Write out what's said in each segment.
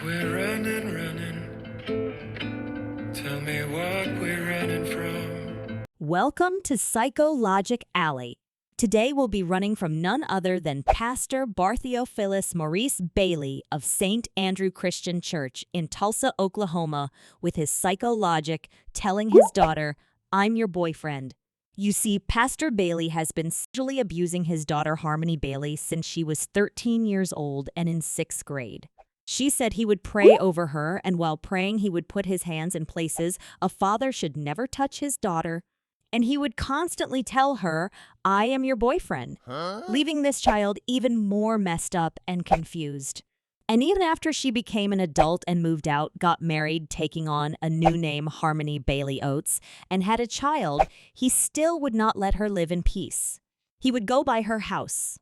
we're running. Tell me what we're running from. Welcome to Psychologicalley. Today we'll be running from none other than Pastor Bertheophilus Bailey of St. Andrew Christian Church in Tulsa, Oklahoma, with his psychologic telling his daughter, "I'm your boyfriend." You see, Pastor Bailey has been sexually abusing his daughter Harmony Bailey since she was 13 years old and in 6th grade. She said he would pray over her, and while praying he would put his hands in places a father should never touch his daughter, and he would constantly tell her, "I am your boyfriend," leaving this child even more messed up and confused. And even after she became an adult and moved out, got married, taking on a new name, Harmony Bailey Oates, and had a child, he still would not let her live in peace. He would go by her house,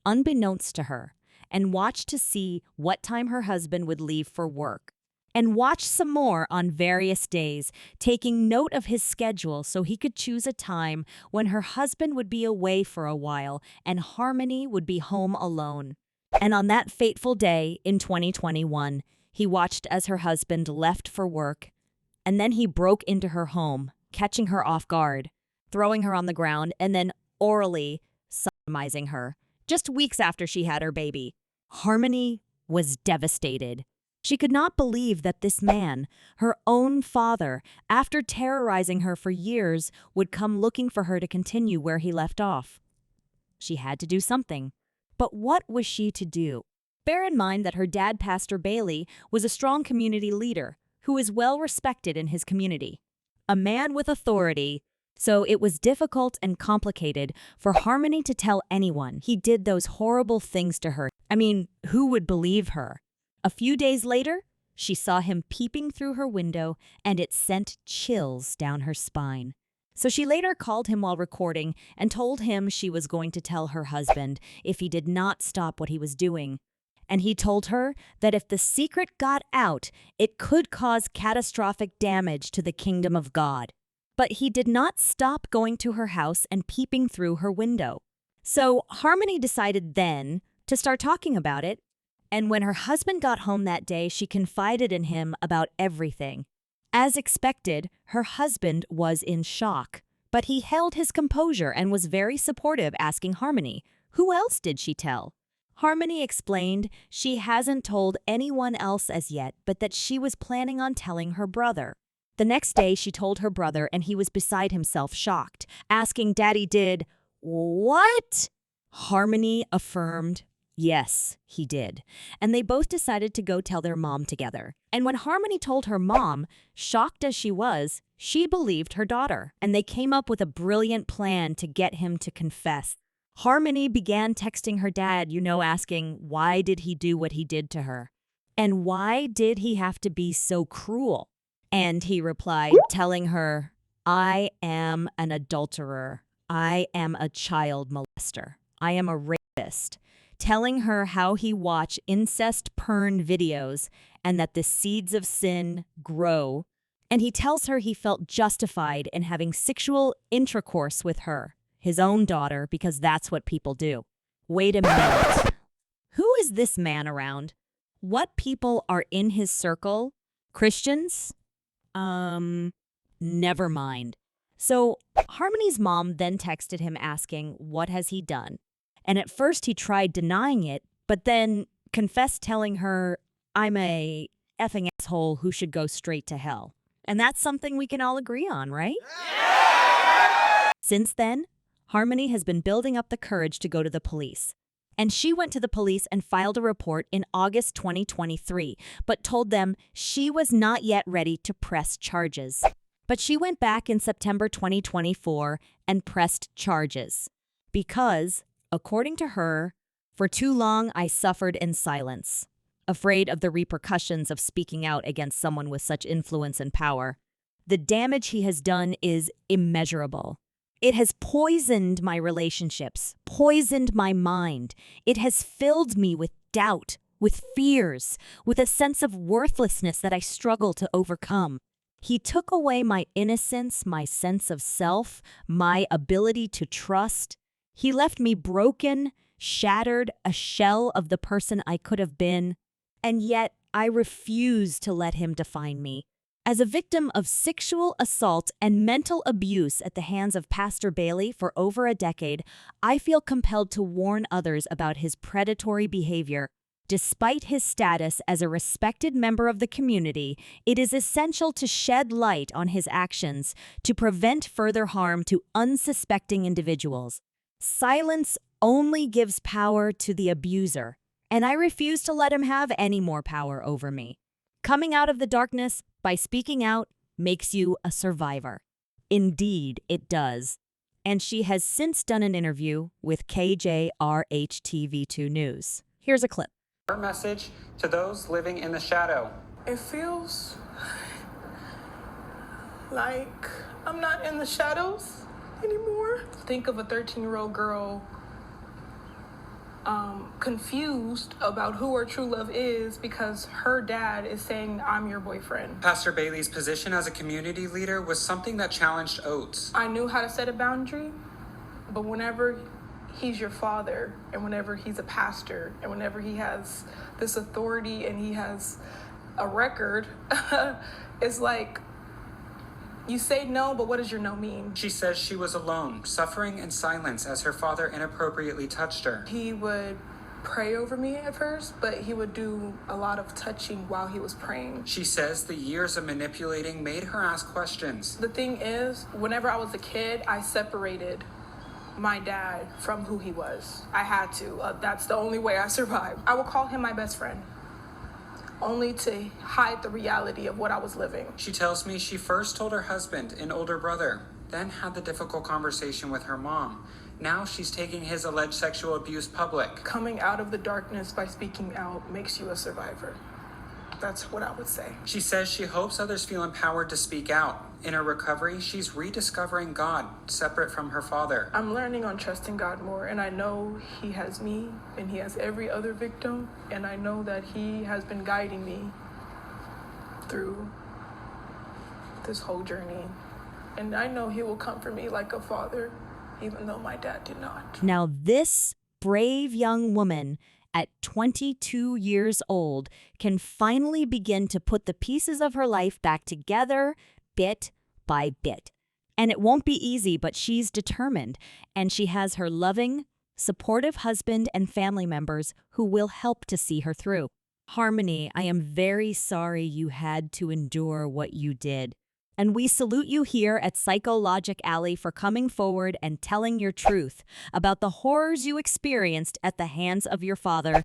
unbeknownst to her, and watch to see what time her husband would leave for work, and watch some more on various days, taking note of his schedule so he could choose a time when her husband would be away for a while and Harmony would be home alone. And on that fateful day in 2021, he watched as her husband left for work, and then he broke into her home, catching her off guard, throwing her on the ground, and then orally sodomizing her, just weeks after she had her baby. Harmony was devastated. She could not believe that this man, her own father, after terrorizing her for years, would come looking for her to continue where he left off. She had to do something. But what was she to do? Bear in mind that her dad, Pastor Bailey, was a strong community leader who is well respected in his community, a man with authority. So it was difficult and complicated for Harmony to tell anyone he did those horrible things to her. I mean, who would believe her? A few days later, she saw him peeping through her window, and it sent chills down her spine. So she later called him while recording and told him she was going to tell her husband if he did not stop what he was doing. And he told her that if the secret got out, it could cause catastrophic damage to the kingdom of God. But he did not stop going to her house and peeping through her window. So Harmony decided then to start talking about it. And when her husband got home that day, she confided in him about everything. As expected, her husband was in shock, but he held his composure and was very supportive, asking Harmony, who else did she tell? Harmony explained she hasn't told anyone else as yet, but that she was planning on telling her brother. The next day, she told her brother, and he was beside himself, shocked, asking, "Daddy did what?" Harmony affirmed, yes, he did. And they both decided to go tell their mom together. And when Harmony told her mom, shocked as she was, she believed her daughter. And they came up with a brilliant plan to get him to confess. Harmony began texting her dad, asking, why did he do what he did to her? And why did he have to be so cruel? And he replied, telling her, "I am an adulterer. I am a child molester. I am a rapist." Telling her how he watched incest porn videos and that the seeds of sin grow. And he tells her he felt justified in having sexual intercourse with her, his own daughter, because that's what people do. Wait a minute. Who is this man around? What people are in his circle? Christians? Never mind. So Harmony's mom then texted him asking, what has he done? And at first he tried denying it, but then confessed, telling her, "I'm a effing asshole who should go straight to hell." And that's something we can all agree on, right? Yeah! Since then, Harmony has been building up the courage to go to the police. And she went to the police and filed a report in August 2023, but told them she was not yet ready to press charges. But she went back in September 2024 and pressed charges because, according to her, for too long I suffered in silence, afraid of the repercussions of speaking out against someone with such influence and power. The damage he has done is immeasurable. It has poisoned my relationships, poisoned my mind. It has filled me with doubt, with fears, with a sense of worthlessness that I struggle to overcome. He took away my innocence, my sense of self, my ability to trust. He left me broken, shattered, a shell of the person I could have been. And yet, I refuse to let him define me. As a victim of sexual assault and mental abuse at the hands of Pastor Bailey for over a decade, I feel compelled to warn others about his predatory behavior. Despite his status as a respected member of the community, it is essential to shed light on his actions to prevent further harm to unsuspecting individuals. Silence only gives power to the abuser, and I refuse to let him have any more power over me. Coming out of the darkness by speaking out makes you a survivor. Indeed, it does. And she has since done an interview with KJRH-TV2 News. Here's a clip. Her message to those living in the shadow. It feels like I'm not in the shadows anymore. Think of a 13-year-old girl confused about who her true love is because her dad is saying, I'm your boyfriend. Pastor Bailey's position as a community leader was something that challenged Oates. I knew how to set a boundary, but whenever he's your father, and whenever he's a pastor, and whenever he has this authority and he has a record, it's like, you say no, but what does your no mean? She says she was alone, suffering in silence as her father inappropriately touched her. He would pray over me at first, but he would do a lot of touching while he was praying. She says the years of manipulating made her ask questions. The thing is, whenever I was a kid, I separated my dad from who he was. I had to. That's the only way I survived. I would call him my best friend, only to hide the reality of what I was living. She tells me she first told her husband, an older brother, then had the difficult conversation with her mom. Now she's taking his alleged sexual abuse public. Coming out of the darkness by speaking out makes you a survivor. That's what I would say. She says she hopes others feel empowered to speak out. In her recovery, she's rediscovering God, separate from her father. I'm learning on trusting God more, and I know he has me, and he has every other victim, and I know that he has been guiding me through this whole journey. And I know he will comfort me like a father, even though my dad did not. Now this brave young woman at 22 years old can finally begin to put the pieces of her life back together bit by bit. And it won't be easy, but she's determined, and she has her loving, supportive husband and family members who will help to see her through. Harmony, I am very sorry you had to endure what you did. And we salute you here at Psychologicalley for coming forward and telling your truth about the horrors you experienced at the hands of your father.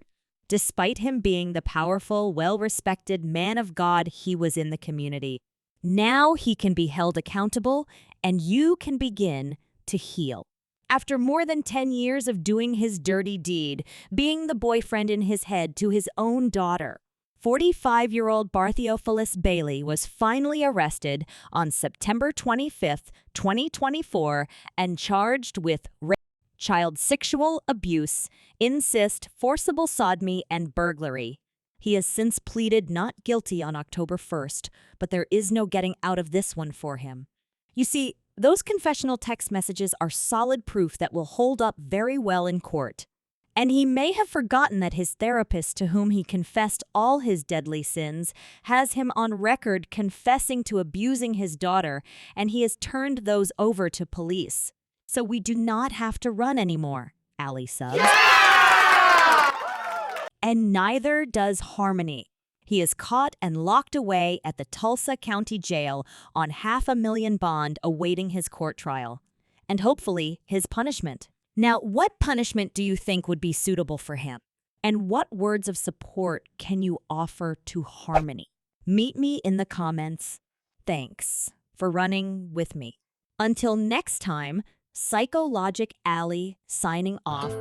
Despite him being the powerful, well-respected man of God he was in the community, now he can be held accountable and you can begin to heal. After more than 10 years of doing his dirty deed, being the boyfriend in his head to his own daughter, 45-year-old Bertheophilus Bailey was finally arrested on September 25, 2024, and charged with rape, child sexual abuse, incest, forcible sodomy, and burglary. He has since pleaded not guilty on October 1st, but there is no getting out of this one for him. You see, those confessional text messages are solid proof that will hold up very well in court. And he may have forgotten that his therapist, to whom he confessed all his deadly sins, has him on record confessing to abusing his daughter, and he has turned those over to police. So we do not have to run anymore, Alley subs. Yeah! And neither does Harmony. He is caught and locked away at the Tulsa County Jail on $500,000 bond awaiting his court trial. And hopefully his punishment. Now, what punishment do you think would be suitable for him? And what words of support can you offer to Harmony? Meet me in the comments. Thanks for running with me. Until next time, Psychologicalley signing off.